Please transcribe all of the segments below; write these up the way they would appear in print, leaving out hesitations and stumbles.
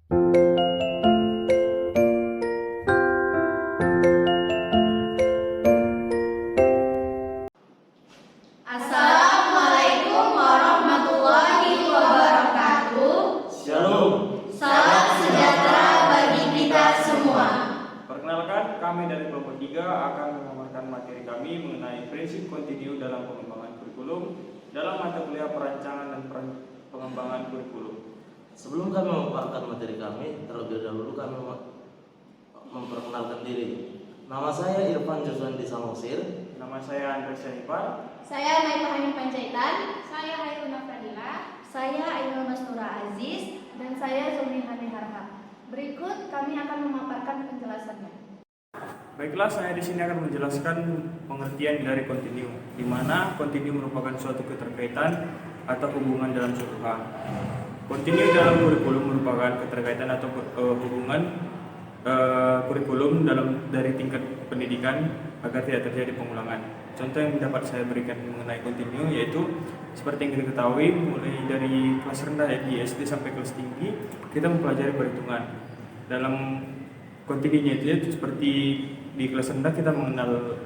Assalamualaikum warahmatullahi wabarakatuh. Shalom. Salam sejahtera bagi kita semua. Perkenalkan, kami dari kelompok 3 akan memaparkan materi kami mengenai prinsip kontinu dalam pengembangan kurikulum dalam mata kuliah perancangan dan pengembangan kurikulum. Sebelum kami memaparkan materi kami, terlebih dahulu kami memperkenalkan diri. Nama saya Irfan Joswandi Samosir. Nama saya Andres Syanipar. Saya Naifah Hanim Panjaitan. Saya Hairuna Fadila. Saya Ainul Masnura Aziz. Dan saya Zulmi Hani Harhab. Berikut kami akan memaparkan penjelasannya. Baiklah, saya di sini akan menjelaskan pengertian dari kontinu, di mana kontinu merupakan suatu keterkaitan atau hubungan dalam suatu hal. Kontinu dalam kurikulum merupakan keterkaitan atau hubungan kurikulum dari tingkat pendidikan agar tidak terjadi pengulangan. Contoh yang dapat saya berikan mengenai kontinu yaitu seperti yang kita ketahui, mulai dari kelas rendah di SD sampai kelas tinggi kita mempelajari perhitungan. Dalam kontinunya itu seperti di kelas rendah kita mengenal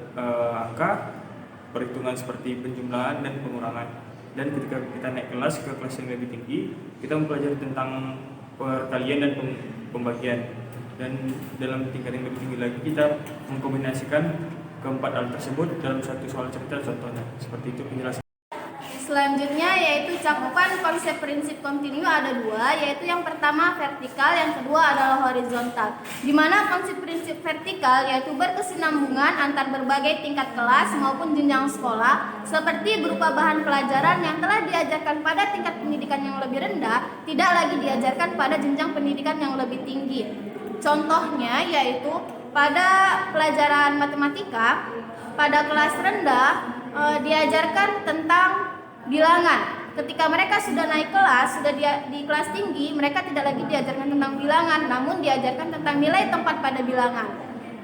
angka, perhitungan seperti penjumlahan dan pengurangan. Dan ketika kita naik kelas ke kelas yang lebih tinggi, kita mempelajari tentang perkalian dan pembagian. Dan dalam tingkat yang lebih tinggi lagi kita mengkombinasikan keempat hal tersebut dalam satu soal cerita contohnya. Seperti itu penjelasan. Selanjutnya yaitu cakupan konsep prinsip kontinu ada dua, yaitu yang pertama vertikal, yang kedua adalah horizontal. Di mana konsep prinsip vertikal yaitu berkesinambungan antar berbagai tingkat kelas maupun jenjang sekolah, seperti berupa bahan pelajaran yang telah diajarkan pada tingkat pendidikan yang lebih rendah tidak lagi diajarkan pada jenjang pendidikan yang lebih tinggi. Contohnya yaitu pada pelajaran matematika pada kelas rendah diajarkan tentang bilangan. Ketika mereka sudah naik kelas, sudah di kelas tinggi, mereka tidak lagi diajarkan tentang bilangan, namun diajarkan tentang nilai tempat pada bilangan.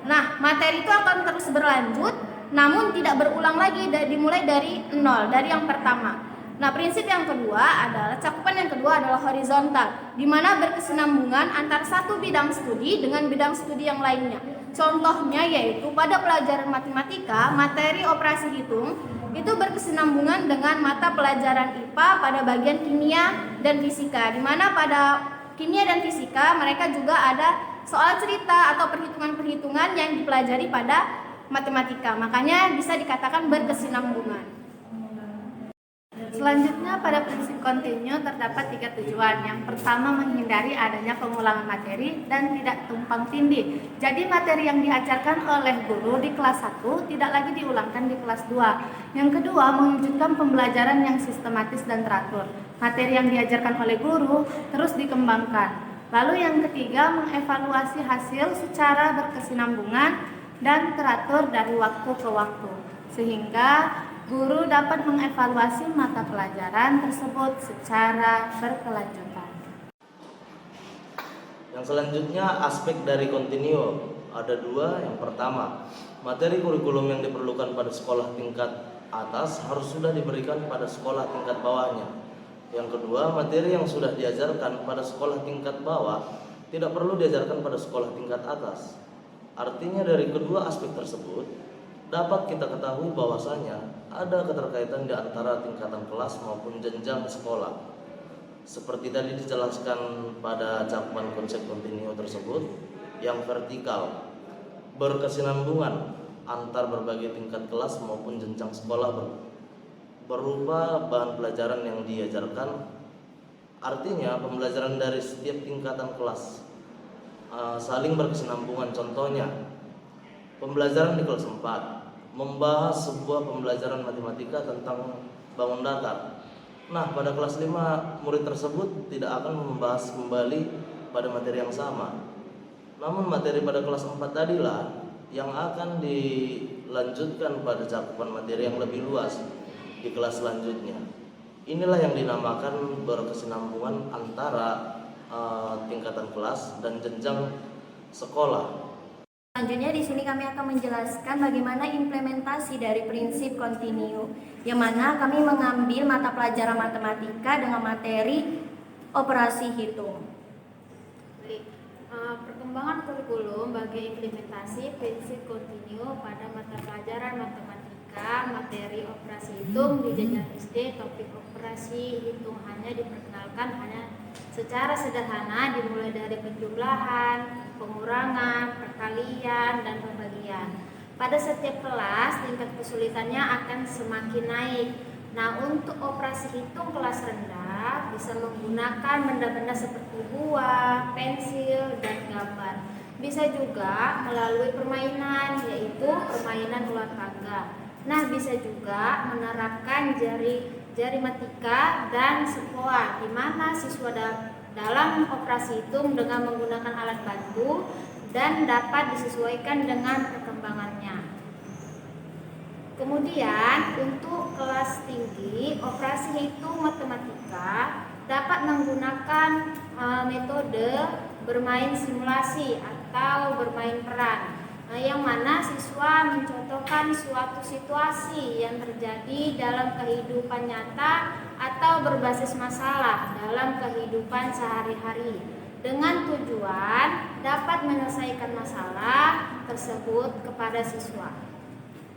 Nah, materi itu akan terus berlanjut, namun tidak berulang lagi, dimulai dari nol, dari yang pertama. Nah, prinsip yang kedua adalah cakupan yang kedua adalah horizontal, di mana berkesinambungan antar satu bidang studi dengan bidang studi yang lainnya. Contohnya yaitu pada pelajaran matematika, materi operasi hitung itu berkesinambungan dengan mata pelajaran IPA pada bagian kimia dan fisika, di mana pada kimia dan fisika mereka juga ada soal cerita atau perhitungan-perhitungan yang dipelajari pada matematika. Makanya bisa dikatakan berkesinambungan. Selanjutnya pada prinsip kontinu terdapat 3 tujuan. Yang pertama menghindari adanya pengulangan materi dan tidak tumpang tindih. Jadi materi yang diajarkan oleh guru di kelas 1 tidak lagi diulangkan di kelas 2. Yang kedua mewujudkan pembelajaran yang sistematis dan teratur. Materi yang diajarkan oleh guru terus dikembangkan. Lalu yang ketiga mengevaluasi hasil secara berkesinambungan dan teratur dari waktu ke waktu, sehingga guru dapat mengevaluasi mata pelajaran tersebut secara berkelanjutan. Yang selanjutnya aspek dari kontinu ada dua. Yang pertama, materi kurikulum yang diperlukan pada sekolah tingkat atas harus sudah diberikan pada sekolah tingkat bawahnya. Yang kedua, materi yang sudah diajarkan pada sekolah tingkat bawah tidak perlu diajarkan pada sekolah tingkat atas. Artinya dari kedua aspek tersebut dapat kita ketahui bahwasanya ada keterkaitan di antara tingkatan kelas maupun jenjang sekolah. Seperti tadi dijelaskan pada cakupan konsep kontinu tersebut, yang vertikal berkesinambungan antar berbagai tingkat kelas maupun jenjang sekolah berupa bahan pelajaran yang diajarkan. Artinya pembelajaran dari setiap tingkatan kelas saling berkesinambungan. Contohnya pembelajaran di kelas 4 membahas sebuah pembelajaran matematika tentang bangun datar. Nah, pada kelas 5 murid tersebut tidak akan membahas kembali pada materi yang sama. Namun materi pada kelas 4 tadilah yang akan dilanjutkan pada cakupan materi yang lebih luas di kelas selanjutnya. Inilah yang dinamakan berkesinambungan antara tingkatan kelas dan jenjang sekolah. Selanjutnya di sini kami akan menjelaskan bagaimana implementasi dari prinsip kontinu, yang mana kami mengambil mata pelajaran matematika dengan materi operasi hitung. Baik. Perkembangan kurikulum bagi implementasi prinsip kontinu pada mata pelajaran matematika, materi operasi hitung di jenjang SD, topik operasi hitung hanya diperkenalkan hanya secara sederhana dimulai dari penjumlahan, pengurangan, perkalian, dan pembagian. Pada setiap kelas, tingkat kesulitannya akan semakin naik. Nah, untuk operasi hitung kelas rendah bisa menggunakan benda-benda seperti buah, pensil, dan gambar. Bisa juga melalui permainan, yaitu permainan ular tangga. Nah, bisa juga menerapkan jari matika dan sepoa, di mana siswa dalam operasi hitung dengan menggunakan alat bantu dan dapat disesuaikan dengan perkembangannya. Kemudian untuk kelas tinggi, operasi hitung matematika dapat menggunakan metode bermain simulasi atau bermain peran, yang mana siswa mencontohkan suatu situasi yang terjadi dalam kehidupan nyata atau berbasis masalah dalam kehidupan sehari-hari dengan tujuan dapat menyelesaikan masalah tersebut kepada siswa.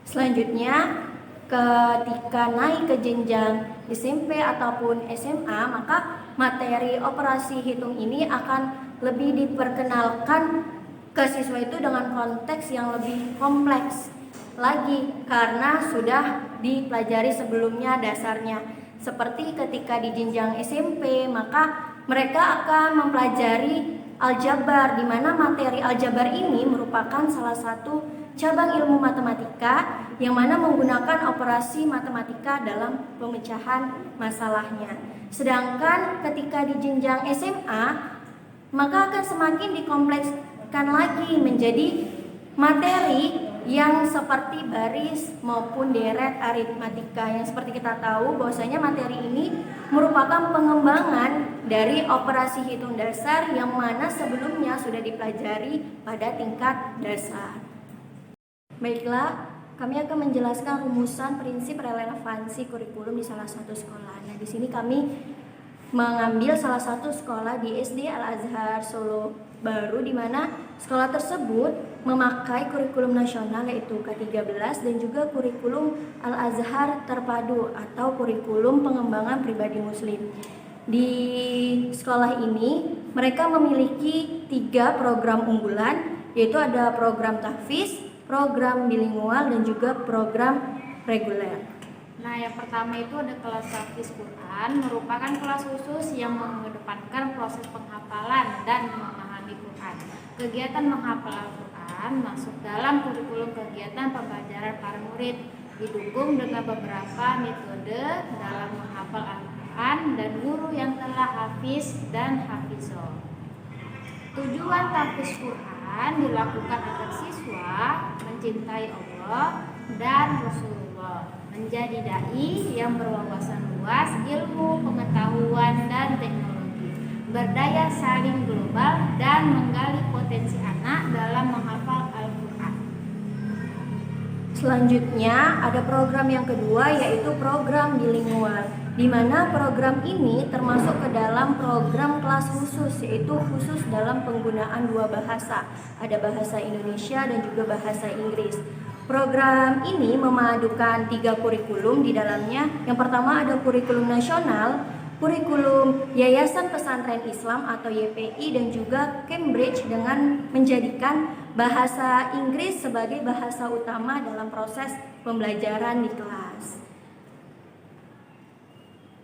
Selanjutnya, ketika naik ke jenjang SMP ataupun SMA, maka materi operasi hitung ini akan lebih diperkenalkan ke siswa itu dengan konteks yang lebih kompleks lagi karena sudah dipelajari sebelumnya dasarnya. Seperti ketika di jenjang SMP, maka mereka akan mempelajari aljabar, di mana materi aljabar ini merupakan salah satu cabang ilmu matematika yang mana menggunakan operasi matematika dalam pemecahan masalahnya. Sedangkan ketika di jenjang SMA, maka akan semakin dikomplekskan lagi menjadi materi yang seperti baris maupun deret aritmatika, yang seperti kita tahu bahwasanya materi ini merupakan pengembangan dari operasi hitung dasar yang mana sebelumnya sudah dipelajari pada tingkat dasar. Baiklah, kami akan menjelaskan rumusan prinsip relevansi kurikulum di salah satu sekolah. Nah, di sini kami mengambil salah satu sekolah di SD Al-Azhar Solo Baru, di mana sekolah tersebut memakai kurikulum nasional yaitu K13 dan juga kurikulum Al-Azhar Terpadu atau kurikulum pengembangan pribadi muslim. Di sekolah ini mereka memiliki 3 program unggulan, yaitu ada program tahfiz, program bilingual, dan juga program reguler. Nah, yang pertama itu ada kelas tahfiz Quran, merupakan kelas khusus yang mengedepankan proses penghafalan dan memahami Quran. Kegiatan menghafal Al-Quran masuk dalam kurikulum kegiatan pembelajaran para murid, didukung dengan beberapa metode dalam menghafal Al-Quran dan guru yang telah hafiz dan hafizoh. Tujuan tahfiz Quran dilakukan agar siswa mencintai Allah dan Rasulullah, menjadi dai yang berwawasan luas ilmu, pengetahuan, dan teknologi, berdaya saing global, dan menggali potensi anak dalam menghafal Al-Quran. Selanjutnya ada program yang kedua, yaitu program bilingual, di mana program ini termasuk ke dalam program kelas khusus, yaitu khusus dalam penggunaan 2 bahasa, ada bahasa Indonesia dan juga bahasa Inggris. Program ini memadukan 3 kurikulum di dalamnya. Yang pertama ada kurikulum nasional, kurikulum Yayasan Pesantren Islam atau YPI, dan juga Cambridge dengan menjadikan bahasa Inggris sebagai bahasa utama dalam proses pembelajaran di kelas.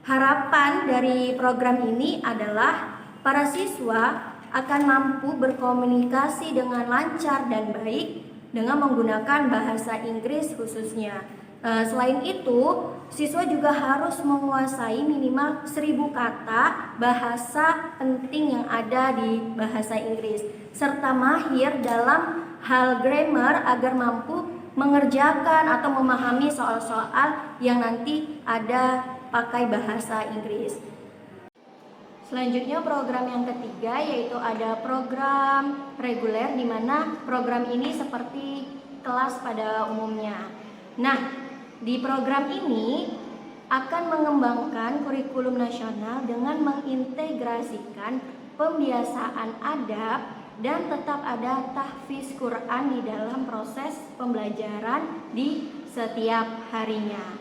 Harapan dari program ini adalah para siswa akan mampu berkomunikasi dengan lancar dan baik dengan menggunakan bahasa Inggris khususnya. Selain itu, siswa juga harus menguasai minimal 1000 kata bahasa penting yang ada di bahasa Inggris, serta mahir dalam hal grammar agar mampu mengerjakan atau memahami soal-soal yang nanti ada pakai bahasa Inggris. Selanjutnya program yang ketiga yaitu ada program reguler, di mana program ini seperti kelas pada umumnya. Nah, di program ini akan mengembangkan kurikulum nasional dengan mengintegrasikan pembiasaan adab, dan tetap ada tahfiz Quran di dalam proses pembelajaran di setiap harinya.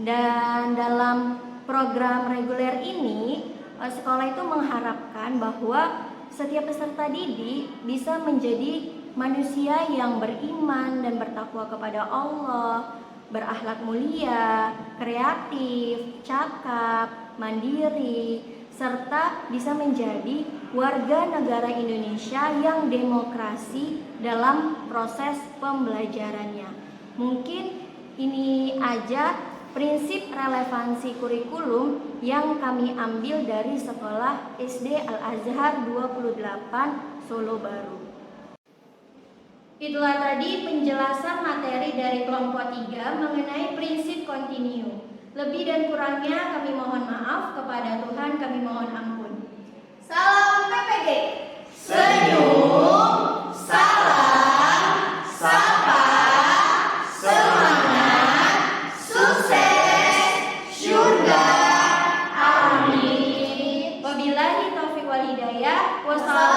Dan dalam program reguler ini, sekolah itu mengharapkan bahwa setiap peserta didik bisa menjadi manusia yang beriman dan bertakwa kepada Allah, berakhlak mulia, kreatif, cakap, mandiri, serta bisa menjadi warga negara Indonesia yang demokrasi dalam proses pembelajarannya. Mungkin ini aja prinsip relevansi kurikulum yang kami ambil dari sekolah SD Al-Azhar 28 Solo Baru. Itulah tadi penjelasan materi dari kelompok 3 mengenai prinsip kontinu. Lebih dan kurangnya kami mohon maaf, kepada Tuhan kami mohon ampun. Salam PPG. Senyum, salam, sapa, semangat, sukses, syurga, amin. Wabillahi taufiq wal hidayah. Wassalamualaikum